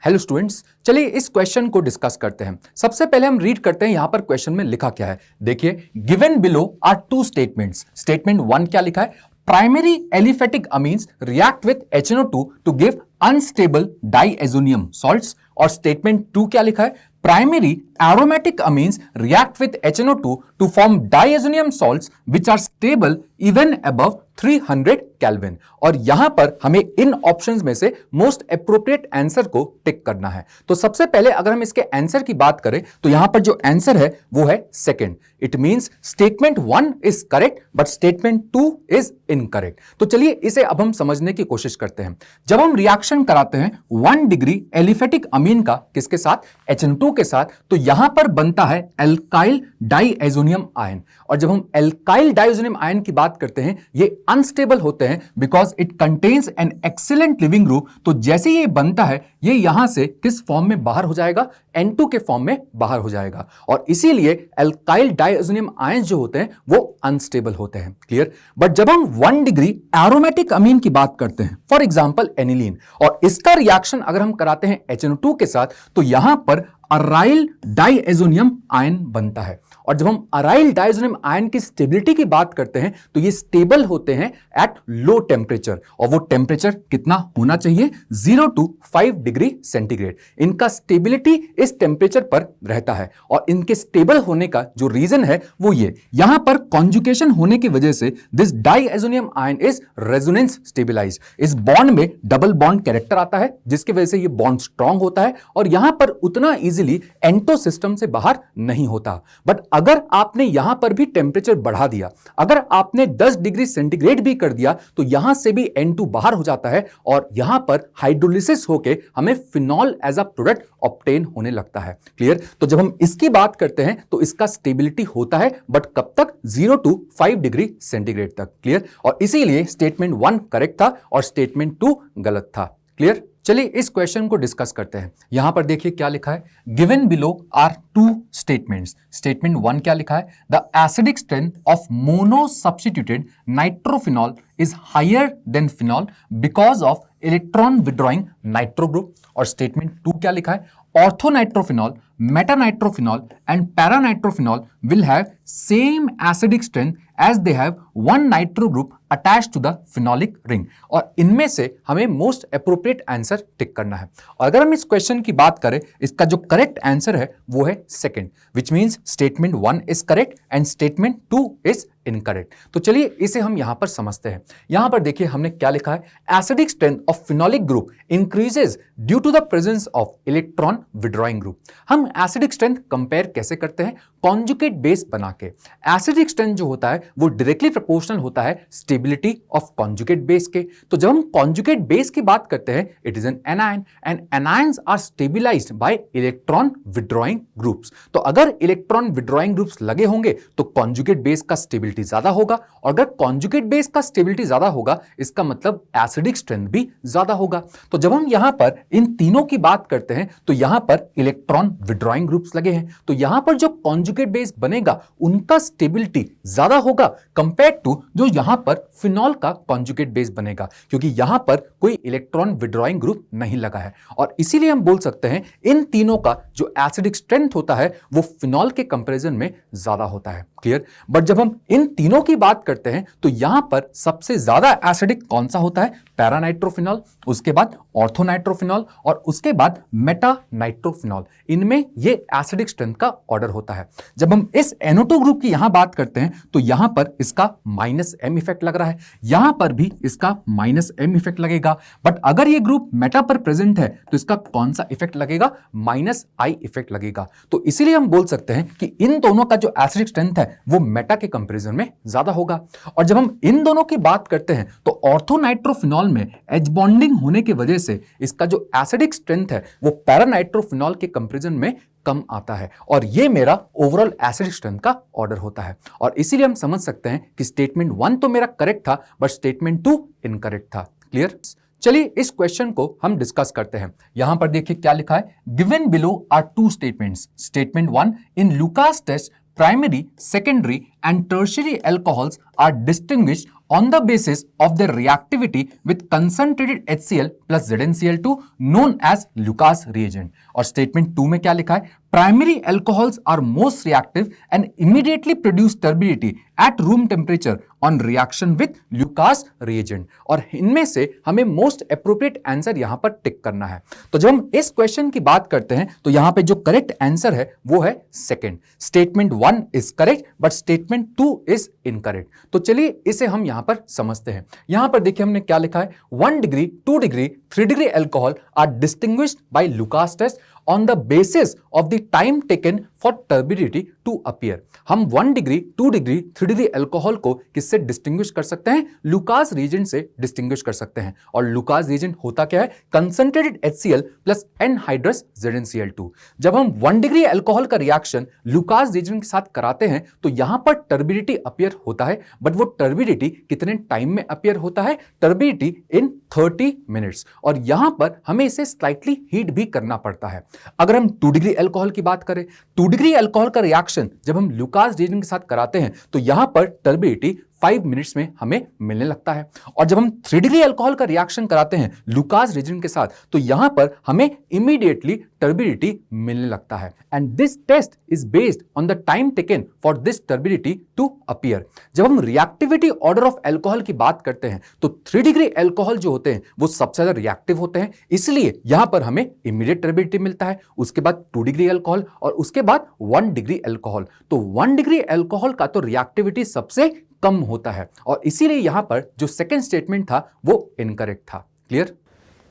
Hello students, चलिए इस question को डिस्कस करते हैं। सबसे पहले हम रीड करते हैं यहां पर क्वेश्चन में लिखा क्या है। देखिए, given below are two statements. Statement 1 क्या लिखा है? Primary aliphatic amines react with HNO2 to give unstable diazonium salts. और स्टेटमेंट 2 क्या लिखा है? Primary aromatic amines react with HNO2 to form diazonium salts which are stable even above 300 kelvin. और यहां पर हमें इन ऑप्शंस में से मोस्ट एप्रोप्रिएट आंसर को टिक करना है। तो सबसे पहले अगर हम इसके आंसर की बात करें तो यहां पर जो आंसर है वो है second. It means statement 1 is correct but statement 2 is incorrect. तो चलिए इसे अब हम समझने की कोशिश करते हैं। जब हम रिएक्शन कराते हैं 1 डिग्री एलिफेटिक अमीन का किसके साथ? HNO2 के साथ, तो यहां पर बनता है एल्काइल डाइएजोनियम आयन। और जब हम एल्काइल डाइएजोनियम आयन की बात करते हैं ये अनस्टेबल होते हैं because it contains an excellent leaving group. तो जैसे ये बनता है ये यहां से किस फॉर्म में बाहर हो जाएगा? N2 के फॉर्म में बाहर हो जाएगा। और इसीलिए एल्काइल डाइएजोनियम आयन जो होते हैं वो अनस्टेबल होते हैं। क्लियर? बट जब हम 1 डिग्री एरोमेटिक अमीन की बात करते हैं, फॉर एग्जांपल एनिलीन, और इसका रिएक्शन अगर हम कराते हैं HNO2 के साथ तो यहां पर अराइल डाइएजोनियम आयन बनता है। और जब हम अराइल डाइएजोनियम आयन की स्टेबिलिटी की बात करते हैं तो ये स्टेबल होते हैं एट लो टेम्परेचर। और वो टेम्परेचर कितना होना चाहिए? 0 to 5 डिग्री सेंटीग्रेड। इनका स्टेबिलिटी इस टेम्परेचर पर रहता है। और इनके स्टेबल होने का जो रीजन है वो ये, यहां पर कॉन्जुगेशन होने की वजह से this diazonium ion is resonance stabilized. इस बॉन्ड में डबल बॉन्ड कैरेक्टर आता है जिसकी वजह से ये बॉन्ड स्ट्रांग होता है और यहां पर उतना इजीली एंटो सिस्टम से बाहर नहीं होता। बट अगर आपने यहां पर भी टेम्परेचर बढ़ा दिया, अगर आपने 10 डिग्री सेंटीग्रेड भी कर दिया तो यहां से भी N2 बाहर हो जाता है और यहां पर हाइड्रोलिसिस होके हमें phenol as a product obtain होने लगता है। क्लियर? तो जब हम इसकी बात करते हैं तो इसका स्टेबिलिटी होता है बट कब तक? 0 to 5 डिग्री सेंटीग्रेड तक। क्लियर? और इसीलिए स्टेटमेंट 1 करेक्ट था और स्टेटमेंट 2 गलत था। क्लियर? चलिए इस क्वेश्चन को डिस्कस करते हैं। यहां पर देखिए क्या लिखा है? Given below are two statements. Statement 1 क्या लिखा है? The acidic strength of mono substituted nitrophenol is higher than phenol because of electron withdrawing nitro group. और स्टेटमेंट 2 क्या लिखा है? Orthonitrophenol, metanitrophenol and paranitrophenol will have same acidic strength as they have one nitro group attached to the phenolic ring। और इनमें से हमें most appropriate answer tick करना है। और अगर हम इस क्वेश्चन की बात करें, इसका जो करेक्ट आंसर है वो है second, which means statement 1 is correct and statement 2 is incorrect. तो चलिए इसे हम यहां पर समझते हैं। यहां पर देखिए हमने क्या लिखा है? Acidic strength of phenolic group increases due to the presence of electron withdrawing group. हम एसिडिक स्ट्रेंथ कंपेयर कैसे करते हैं? कॉन्जुगेट बेस बना के। एसिडिक स्ट्रेंथ जो होता है वो डायरेक्टली प्रोपोर्शनल होता है स्टेबिलिटी ऑफ कॉन्जुगेट बेस के। तो जब हम कॉन्जुगेट बेस की बात करते हैं, it is an anion and anions are stabilized by electron withdrawing groups. तो अगर इलेक्ट्रॉन विड्रॉइंग ग्रुप्स लगे होंगे तो कॉन्जुगेट बेस का स्टेबिलिटी ज्यादा होगा, और अगर कॉन्जुगेट बेस का स्टेबिलिटी ज्यादा होगा इसका मतलब एसिडिक स्ट्रेंथ भी ज्यादा होगा। तो जब हम यहां पर इन तीनों की बात करते हैं तो यहां पर इलेक्ट्रॉन विड्रॉइंग ग्रुप्स लगे हैं, तो यहां पर जो कॉन्जुगेट बेस बनेगा उनका स्टेबिलिटी ज्यादा होगा कंपेयर टू जो यहां पर फिनॉल का कॉन्जुगेट बेस बनेगा, क्योंकि यहां पर कोई इलेक्ट्रॉन विड्रॉइंग ग्रुप नहीं लगा है। और इसीलिए हम बोल सकते हैं इन तीनों का जो एसिडिक स्ट्रेंथ होता है वो फिनॉल के कंपैरिजन में ज्यादा होता है। क्लियर? बट जब हम इन तीनों की बात करते हैं तो यहां पर सबसे ज्यादा एसिडिक कौन सा होता है? पैरानाइट्रोफिनॉल, उसके बाद ऑर्थोनाइट्रोफिनॉल और उसके बाद मेटानाइट्रोफिनॉल। इनमें ये एसिडिक स्ट्रेंथ का ऑर्डर होता है। जब हम इस NO2 ग्रुप की यहां बात करते हैं तो यहां पर इसका -M इफेक्ट लग रहा है, यहां पर भी इसका -M इफेक्ट लगेगा। बट अगर ये ग्रुप मेटा पर प्रेजेंट है तो इसका कौन सा इफेक्ट लगेगा? -I इफेक्ट लगेगा। तो इसीलिए हम बोल सकते हैं कि इन दोनों का जो एसिडिक स्ट्रेंथ है वो मेटा के कंपैरिजन में ज्यादा होगा। और जब हम इन दोनों की बात करते हैं तो ऑर्थोनाइट्रोफिनॉल में एच बॉन्डिंग होने की वजह से इसका जो एसिडिक स्ट्रेंथ है वो पैरानाइट्रोफिनॉल के कंपैरिजन में कम आता है, और ये मेरा ओवरऑल एसिडिक स्ट्रेंथ का ऑर्डर होता है। और इसीलिए हम समझ सकते हैं कि स्टेटमेंट 1 तो मेरा करेक्ट था बट स्टेटमेंट 2 इनकरेक्ट था। क्लियर? चलिए इस क्वेश्चन को हम डिस्कस करते हैं। यहां पर देखिए क्या लिखा है? Given below are two statements. Statement 1, in Lucas test primary, secondary and tertiary alcohols are distinguished on the basis of their reactivity with concentrated HCl plus ZnCl2 known as Lucas reagent. और statement 2 में क्या लिखा है? Primary alcohols are most reactive and immediately produce turbidity at room temperature on reaction with Lucas reagent. और इनमें से हमें most appropriate answer यहां पर टिक करना है। तो जब हम इस क्वेश्चन की बात करते हैं तो यहां पे जो करेक्ट आंसर है वो है second. Statement 1 is correct but statement 2 is incorrect. तो चलिए इसे हम यहां पर समझते हैं। यहां पर देखिए हमने क्या लिखा है? 1 degree, 2 degree, 3 degree alcohol are distinguished by Lucas test on the basis of the time taken for turbidity to appear। हम 1 डिग्री, 2 डिग्री, 3 डिग्री अल्कोहल को किससे डिस्टिंग्विश कर सकते हैं? लुकास रीजेंट से डिस्टिंग्विश कर सकते हैं। और लुकास रीजेंट होता क्या है? Concentrated HCl plus anhydrous ZnCl2। जब हम 1 डिग्री अल्कोहल का रिएक्शन लुकास रीजेंट के साथ कराते हैं तो यहां पर टर्बिडिटी अपीयर होता है, बट वो टर्बिडिटी कितने टाइम में अपीयर होता है? टर्बिडिटी इन 30 मिनट्स। और यहां पर हमें इसे स्लाइटली हीट भी करना पड़ता है। अगर हम 2 डिग्री अल्कोहल की बात करें, 2 डिग्री अल्कोहल का रिएक्शन जब हम लुकास रीजेंट के साथ कराते हैं तो यहां पर टर्बिडिटी 5 मिनट्स में हमें मिलने लगता है। और जब हम 3 डिग्री अल्कोहल का रिएक्शन कराते हैं लुकास रीजेंट के साथ तो यहां पर हमें इमीडिएटली टर्बिडिटी मिलने लगता है। And this test is based on the time taken for this turbidity to appear. जब हम रिएक्टिविटी ऑर्डर ऑफ अल्कोहल की बात करते हैं तो 3 डिग्री अल्कोहल जो होते हैं वो सबसे ज्यादा रिएक्टिव होते हैं, इसलिए यहां पर हमें इमीडिएट टर्बिडिटी मिलता है। उसके बाद 2 डिग्री अल्कोहल और उसके बाद 1 डिग्री अल्कोहल। तो 1 डिग्री अल्कोहल का तो रिएक्टिविटी सबसे कम होता है और इसीलिए यहां पर जो सेकंड स्टेटमेंट था वो इनकरेक्ट था। क्लियर?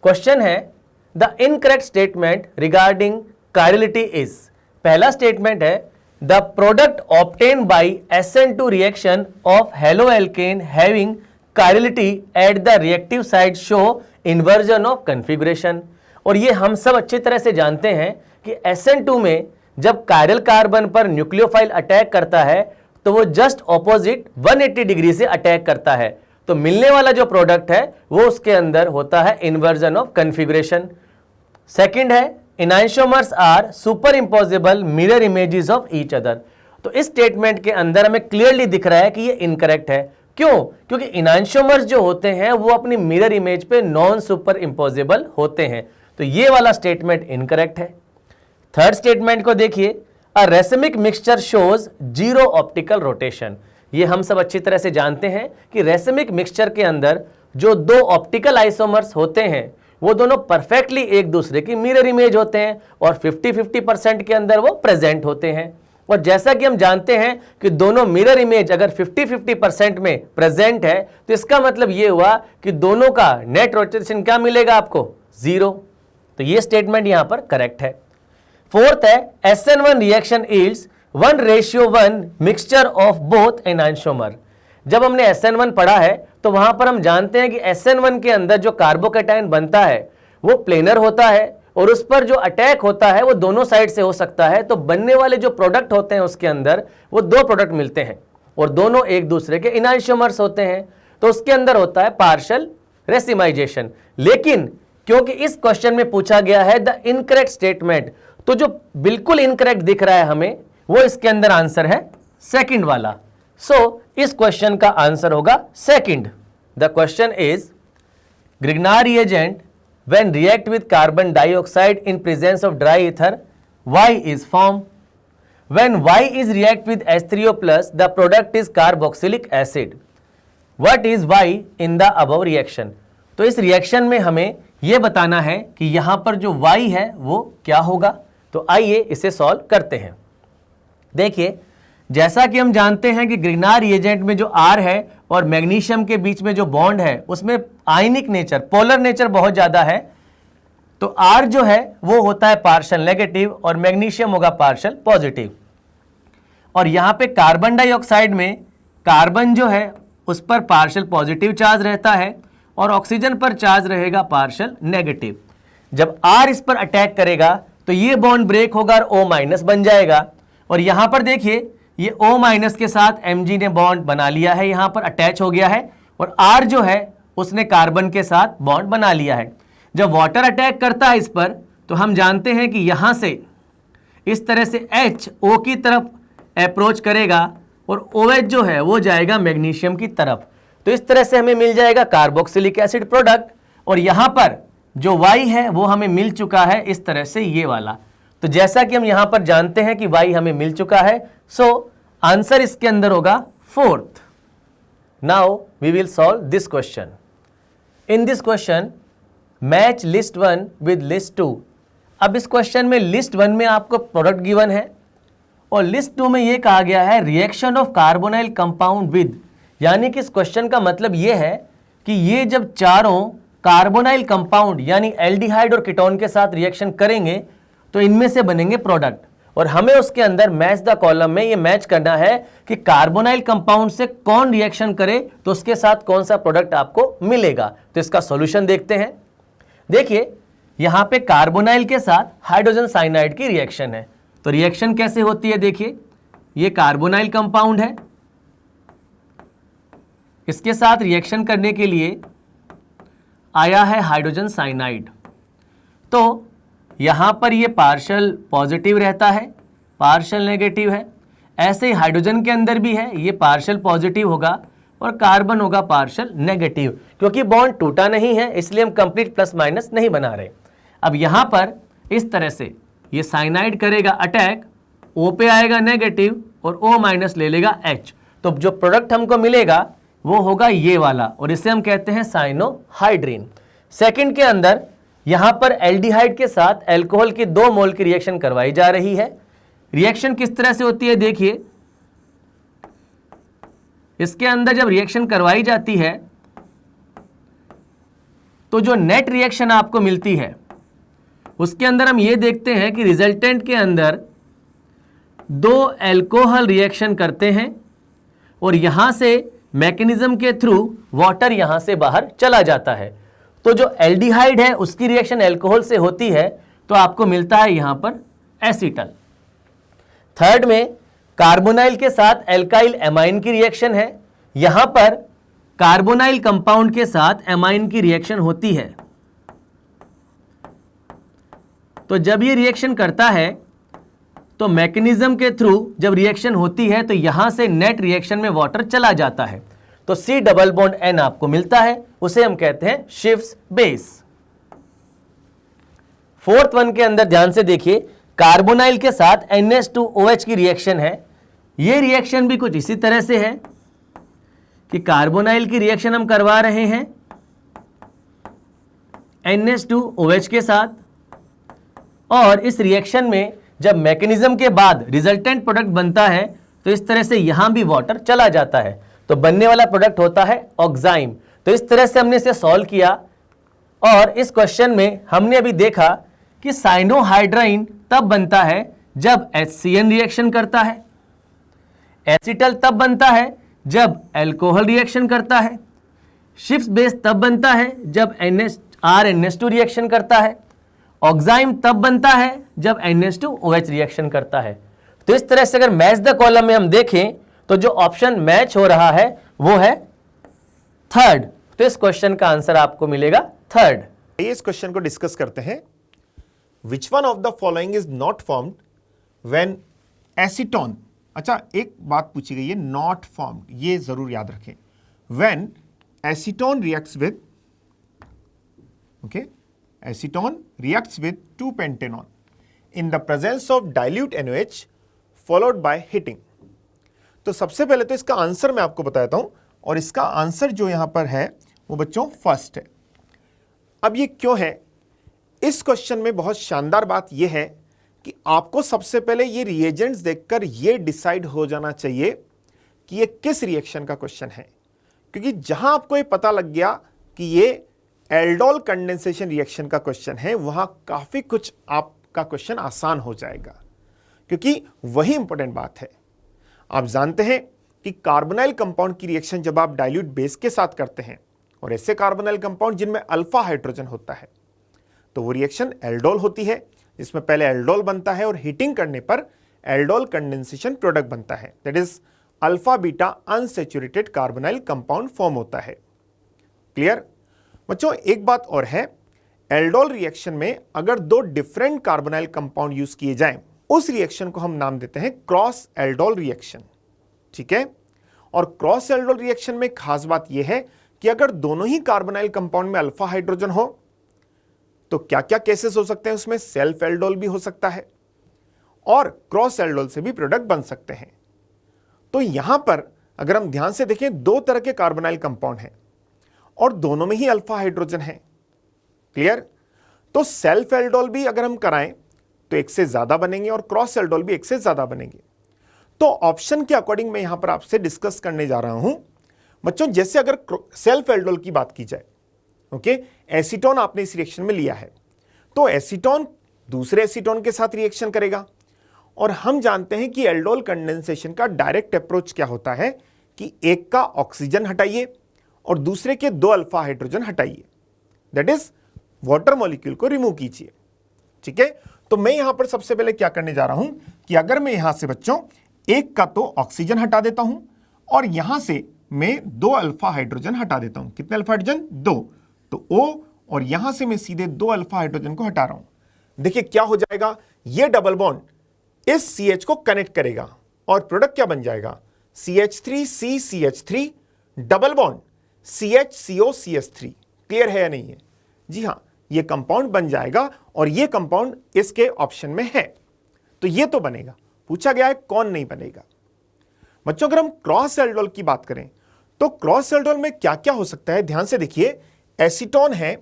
क्वेश्चन है the incorrect statement regarding chirality is. पहला स्टेटमेंट है the product obtain bye SN2 reaction of haloalkane having chirality at the reactive side show inversion of configuration. और ये हम सब अच्छी तरह से जानते हैं कि SN2 में जब कायरल कार्बन पर न्यूक्लियोफाइल अटैक करता है तो वो जस्ट ऑपोजिट 180 डिग्री से अटैक करता है। तो मिलने वाला जो प्रोडक्ट है वो उसके अंदर होता है इन्वर्जन ऑफ कॉन्फ़िगरेशन। सेकंड है enantiomers are super impossible mirror images of each other. तो इस स्टेटमेंट के अंदर हमें क्लियरली दिख रहा है कि ये इनकरेक्ट है। क्यों? क्योंकि इनैंशियोमर्स जो होते हैं वो अपनी मिरर इमेज पे नॉन सुपर इम्पोजिबल होते हैं। तो ये वाला स्टेटमेंट इनकरेक्ट है। थर्ड स्टेटमेंट को देखिए, a racemic mixture shows zero optical rotation. ये हम सब अच्छी तरह से जानते हैं कि रेसिमिक मिक्सचर के अंदर जो दो ऑप्टिकल आइसोमर्स होते हैं वो दोनों परफेक्टली एक दूसरे की मिरर इमेज होते हैं और 50-50% के अंदर वो प्रेजेंट होते हैं। और जैसा कि हम जानते हैं कि दोनों मिरर इमेज अगर 50-50% में प्रेजेंट है तो इसका मतलब ये हुआ कि दोनों का नेट रोटेशन क्या मिलेगा आपको? 0। तो ये स्टेटमेंट यहां पर करेक्ट है। फोर्थ है SN1 reaction yields 1:1 mixture of both enantiomer. जब हमने SN1 पढ़ा है तो वहां पर हम जानते हैं कि SN1 के अंदर जो कार्बोकैटायन बनता है वो प्लेनर होता है और उस पर जो अटैक होता है वो दोनों साइड से हो सकता है। तो बनने वाले जो प्रोडक्ट होते हैं उसके अंदर वो दो प्रोडक्ट मिलते हैं और दोनों एक दूसरे के इनैंशियोमर्स होते हैं। तो उसके अंदर होता है पार्शियल रेसिमाइजेशन। लेकिन क्योंकि इस क्वेश्चन में पूछा गया है द इनकरेक्ट स्टेटमेंट, तो जो बिल्कुल इनकरेक्ट दिख रहा है हमें वो इसके अंदर आंसर है सेकंड वाला। सो इस क्वेश्चन का आंसर होगा second. The question is Grignard reagent when react with carbon dioxide in presence of dry ether Y is formed. When Y is react with H3O plus the product is carboxylic acid. What is Y in the above reaction? तो इस reaction में हमें यह बताना है कि यहां पर जो Y है वो क्या होगा। तो आइए इसे सॉल्व करते हैं। देखिए, जैसा कि हम जानते हैं कि ग्रिग्नार रिएजेंट में जो R है और मैग्नीशियम के बीच में जो बॉन्ड है उसमें आयनिक नेचर, पोलर नेचर बहुत ज्यादा है। तो R जो है वो होता है पार्शियल नेगेटिव और मैग्नीशियम होगा पार्शियल पॉजिटिव। और यहां पे कार्बन डाइऑक्साइड में कार्बन जो है उस पर पार्शियल पॉजिटिव चार्ज रहता है और ऑक्सीजन पर चार्ज रहेगा पार्शियल नेगेटिव। जब R इस पर अटैक करेगा तो ये बॉन्ड ब्रेक होगा और O- बन जाएगा। और यहां पर देखिए ये O- के साथ Mg ने बॉन्ड बना लिया है, यहां पर अटैच हो गया है और R जो है उसने कार्बन के साथ बॉन्ड बना लिया है। जब वाटर अटैक करता है इस पर तो हम जानते हैं कि यहां से इस तरह से H O की तरफ अप्रोच करेगा और OH जो है वो जाएगा मैग्नीशियम की तरफ। तो इस तरह से हमें मिल जाएगा कार्बोक्सिलिक एसिड प्रोडक्ट, और यहां पर जो Y है वो हमें मिल चुका है इस तरह से ये वाला। तो जैसा कि हम यहां पर जानते हैं कि Y हमें मिल चुका है, सो आंसर इसके अंदर होगा fourth. Now we will solve this question. In this question match list 1 with list 2। अब इस क्वेश्चन में लिस्ट 1 में आपको प्रोडक्ट गिवन है और लिस्ट 2 में यह कहा गया है reaction of carbonyl compound with, यानी कि इस क्वेश्चन का मतलब यह है कि ये जब चारों कार्बोनाइल कंपाउंड यानी एल्डिहाइड और कीटोन के साथ रिएक्शन करेंगे तो इनमें से बनेंगे प्रोडक्ट, और हमें उसके अंदर मैच द कॉलम में ये मैच करना है कि कार्बोनाइल कंपाउंड से कौन रिएक्शन करे तो उसके साथ कौन सा प्रोडक्ट आपको मिलेगा। तो इसका सॉल्यूशन देखते हैं। देखिए यहां पे कार्बोनाइल के साथ हाइड्रोजन साइनाइड की रिएक्शन है, तो रिएक्शन कैसे होती है देखिए, ये कार्बोनाइल कंपाउंड है, इसके साथ रिएक्शन करने के लिए आया है हाइड्रोजन साइनाइड। तो यहां पर ये पार्शियल पॉजिटिव रहता है, पार्शियल नेगेटिव है। ऐसे ही हाइड्रोजन के अंदर भी है, ये पार्शियल पॉजिटिव होगा और कार्बन होगा पार्शियल नेगेटिव। क्योंकि बॉन्ड टूटा नहीं है इसलिए हम कंप्लीट प्लस माइनस नहीं बना रहे। अब यहां पर इस तरह से ये साइनाइड करेगा अटैक, O पे आएगा नेगेटिव और O माइनस ले लेगा H, तो जो प्रोडक्ट हमको मिलेगा वो होगा ये वाला, और इसे हम कहते हैं साइनोहाइड्रीन। सेकंड के अंदर यहां पर एल्डिहाइड के साथ अल्कोहल की 2 मोल की रिएक्शन करवाई जा रही है। रिएक्शन किस तरह से होती है देखिए, इसके अंदर जब रिएक्शन करवाई जाती है तो जो नेट रिएक्शन आपको मिलती है उसके अंदर हम ये देखते हैं कि रिजल्टेंट के अंदर 2 अल्कोहल रिएक्शन करते हैं और यहां से मैकेनिज्म के थ्रू वाटर यहां से बाहर चला जाता है। तो जो एल्डिहाइड है उसकी रिएक्शन अल्कोहल से होती है तो आपको मिलता है यहां पर एसीटल। थर्ड में कार्बोनाइल के साथ एल्काइल एमाइन की रिएक्शन है, यहां पर कार्बोनाइल कंपाउंड के साथ एमाइन की रिएक्शन होती है। तो जब ये रिएक्शन करता है तो मैकेनिज्म के थ्रू जब रिएक्शन होती है तो यहां से नेट रिएक्शन में वाटर चला जाता है, तो C डबल बॉन्ड N आपको मिलता है, उसे हम कहते हैं शिफ्स बेस। फोर्थ वन के अंदर ध्यान से देखिए, कार्बोनाइल के साथ NH2OH की रिएक्शन है। ये रिएक्शन भी कुछ इसी तरह से है कि कार्बोनाइल की रिएक्शन हम करवा रहे हैं NH2OH के साथ, और इस रिएक्शन में जब मैकेनिज्म के बाद रिजल्टेंट प्रोडक्ट बनता है तो इस तरह से यहां भी वाटर चला जाता है, तो बनने वाला प्रोडक्ट होता है ऑक्साइम। तो इस तरह से हमने इसे सॉल्व किया, और इस क्वेश्चन में हमने अभी देखा कि साइनोहाइड्राइन तब बनता है जब HCN रिएक्शन करता है, एसिटल तब बनता है जब अल्कोहल रिएक्शन करता है, शिफ्स बेस तब बनता है जब RNH2 रिएक्शन करता है, ऑक्साइम तब बनता है जब NH2OH रिएक्शन करता है। तो इस तरह से अगर मैच द कॉलम में हम देखें तो जो ऑप्शन मैच हो रहा है वो है थर्ड। तो इस क्वेश्चन का आंसर आपको मिलेगा थर्ड। इस क्वेश्चन को डिस्कस करते हैं। Which one of the following is not formed when acetone, अच्छा एक बात पूछी गई है नॉट फॉर्म्ड, ये जरूर याद रखें। When acetone reacts with, okay, acetone reacts with 2-pentanone in the presence of dilute NaOH followed by heating। तो सबसे पहले तो इसका आंसर मैं आपको बताता हूं, और इसका आंसर जो यहां पर है वो बच्चों फर्स्ट है। अब ये क्यों है? इस क्वेश्चन में बहुत शानदार बात यह है कि आपको सबसे पहले ये रिएजेंट्स देखकर ये डिसाइड हो जाना चाहिए कि ये किस रिएक्शन का क्वेश्चन है, क्योंकि जहां आपको ये पता लग गया कि ये एल्डोल कंडेंसेशन रिएक्शन का क्वेश्चन है, वहां काफी कुछ आपका क्वेश्चन आसान हो जाएगा, क्योंकि वही इंपॉर्टेंट बात है। आप जानते हैं कि कार्बोनाइल कंपाउंड की रिएक्शन जब आप डाइल्यूट बेस के साथ करते हैं, और ऐसे कार्बोनाइल कंपाउंड जिनमें अल्फा हाइड्रोजन होता है, तो वो रिएक्शन एल्डोल होती है, जिसमें पहले एल्डोल बनता है और हीटिंग करने पर एल्डोल कंडेंसेशन प्रोडक्ट बनता है, that is alpha beta unsaturated carbonyl compound form होता है। क्लियर बच्चों? एक बात और है, एल्डोल रिएक्शन में अगर 2 डिफरेंट कार्बोनाइल कंपाउंड यूज किए जाएं, उस रिएक्शन को हम नाम देते हैं क्रॉस एल्डोल रिएक्शन, ठीक है? और क्रॉस एल्डोल रिएक्शन में खास बात यह है कि अगर दोनों ही कार्बोनाइल कंपाउंड में अल्फा हाइड्रोजन हो तो क्या क्या केसेस हो सकते हैं उसमें, सेल्फ एल्डोल भी हो सकता है और क्रॉस एल्डोल से भी प्रोडक्ट बन सकते हैं। तो यहां पर अगर हम ध्यान से देखें, दो तरह के कार्बोनाइल कंपाउंड हैं और दोनों में ही अल्फा हाइड्रोजन है। क्लियर? तो सेल्फ एल्डोल भी अगर हम कराएं तो एक से ज्यादा बनेंगे और क्रॉस एल्डोल भी एक से ज्यादा बनेंगे। तो ऑप्शन के अकॉर्डिंग मैं यहां पर आपसे डिस्कस करने जा रहा हूं बच्चों। जैसे अगर सेल्फ एल्डोल की बात की जाए, ओके, एसीटोन आपने इस रिएक्शन में लिया है तो एसीटोन दूसरे एसीटोन के साथ रिएक्शन करेगा और हम जानते हैं कि एल्डोल कंडेंसेशन का डायरेक्ट अप्रोच क्या होता है कि एक का ऑक्सीजन हटाइए और दूसरे के दो अल्फा हाइड्रोजन हटाइए, दैट इज वाटर मॉलिक्यूल को रिमूव कीजिए। ठीक है, तो मैं यहां पर सबसे पहले क्या करने जा रहा हूं कि अगर मैं यहां से बच्चों एक का तो ऑक्सीजन हटा देता हूं और यहां से मैं दो अल्फा हाइड्रोजन हटा देता हूं। कितने अल्फा हाइड्रोजन? दो। तो O और यहां से मैं सीधे दो अल्फा हाइड्रोजन को हटा रहा हूं। देखिए क्या हो जाएगा, ये डबल बॉन्ड इस CH को कनेक्ट करेगा और प्रोडक्ट क्या बन जाएगा, CH3CCH3 double bond CHCOCH3। Clear है या नहीं है? जी हां, ये कंपाउंड बन जाएगा और ये कंपाउंड इसके ऑप्शन में है तो ये तो बनेगा। पूछा गया है कौन नहीं बनेगा। बच्चों अगर हम क्रॉस एल्डोल की बात करें तो क्रॉस एल्डोल में क्या क्या हो सकता है, ध्यान से देखिए। एसीटोन है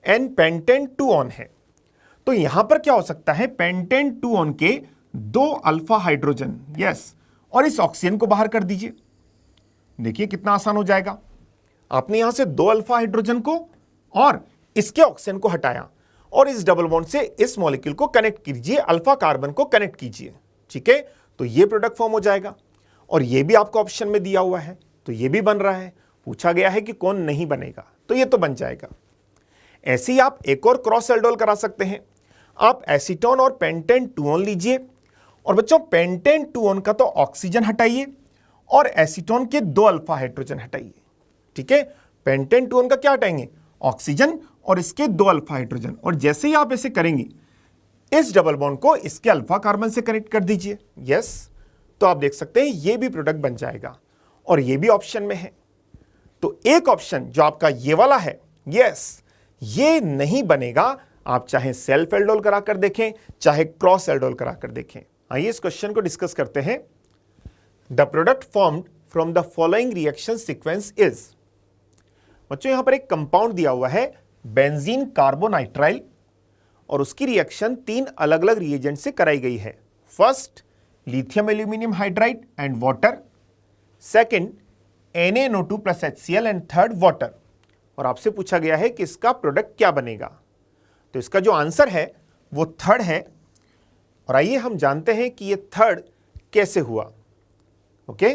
एंड पेंटेन 2 ऑन है, तो यहां पर क्या हो सकता है, पेंटेन 2 ऑन के दो अल्फा हाइड्रोजन, यस, और इस ऑक्सीजन को बाहर कर दीजिए। देखिए कितना आसान हो जाएगा। आपने यहां से दो अल्फा हाइड्रोजन को और इसके ऑक्सीजन को हटाया और इस डबल बॉन्ड से इस मॉलिक्यूल को कनेक्ट कीजिए, अल्फा कार्बन को कनेक्ट कीजिए। ठीक है, तो ये प्रोडक्ट फॉर्म हो जाएगा और ये भी आपको ऑप्शन में दिया हुआ है तो ये भी बन रहा है। पूछा गया है कि कौन नहीं बनेगा, तो ये तो बन जाएगा। ऐसे ही आप एक और क्रॉस एल्डोल करा सकते हैं। आप एसीटोन और पेंटेन 2 ऑन लीजिए और बच्चों पेंटेन 2 ऑन का तो ऑक्सीजन हटाइए और एसीटोन के दो अल्फा हाइड्रोजन हटाइए। ठीक है, पेंटेन 2 ऑन का क्या हटाएंगे, ऑक्सीजन और इसके दो अल्फा हाइड्रोजन, और जैसे ही आप ऐसे करेंगे इस डबल बॉन्ड को इसके अल्फा कार्बन से कनेक्ट कर दीजिए। यस, तो आप देख सकते हैं ये भी प्रोडक्ट बन जाएगा और ये भी ऑप्शन में है। तो एक ऑप्शन जो आपका ये वाला है, यस, ये नहीं बनेगा। आप चाहे सेल्फ एल्डोल करा कर देखें चाहे क्रॉस एल्डोल करा कर देखें। आइए इस क्वेश्चन को डिस्कस करते हैं। The product formed from the following reaction sequence is. बच्चों यहां पर एक कंपाउंड दिया हुआ है बेंजीन कार्बोनाइट्राइल और उसकी रिएक्शन 3 अलग अलग रिएजेंट से कराई गई है। First lithium aluminium hydride and water, second NaNO2 plus HCl and third water. और आपसे पूछा गया है कि इसका प्रोडक्ट क्या बनेगा, तो इसका जो आंसर है वो थर्ड है। और आइए हम जानते हैं कि ये थर्ड कैसे हुआ। ओके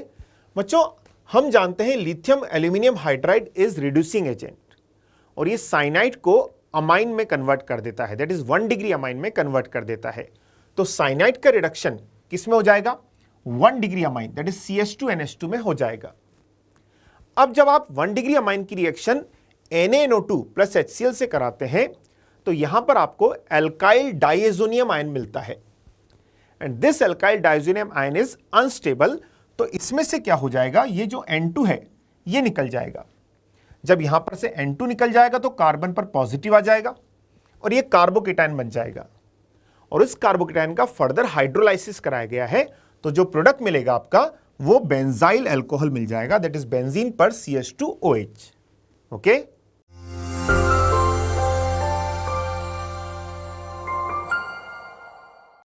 बच्चों, हम जानते हैं lithium aluminium hydride is reducing agent और ये साइनाइड को अमाइन में कन्वर्ट कर देता है, दैट इज 1 डिग्री अमाइन में कन्वर्ट कर देता है। तो साइनाइड का रिडक्शन किस में हो जाएगा, 1 degree amine, that is CH2NH2 में हो जाएगा। अब जब आप 1 डिग्री अमाइन की रिएक्शन NaNO2 प्लस HCl से कराते हैं तो यहां पर आपको एल्काइल डाइएजोनियम आयन मिलता है and this alkyl diazonium ion is unstable. तो इसमें से क्या हो जाएगा, ये जो N2 है ये निकल जाएगा। जब यहां पर से N2 निकल जाएगा तो कार्बन पर पॉजिटिव आ जाएगा और ये कार्बोकेटायन बन जाएगा और इस कार्बोकेटायन का फर्दर हाइड्रोलाइसिस कराया गया है तो जो प्रोडक्ट मिलेगा आपका वो बेंजाइल अल्कोहल मिल जाएगा, दैट इज बेंजीन पर CH2OH। ओके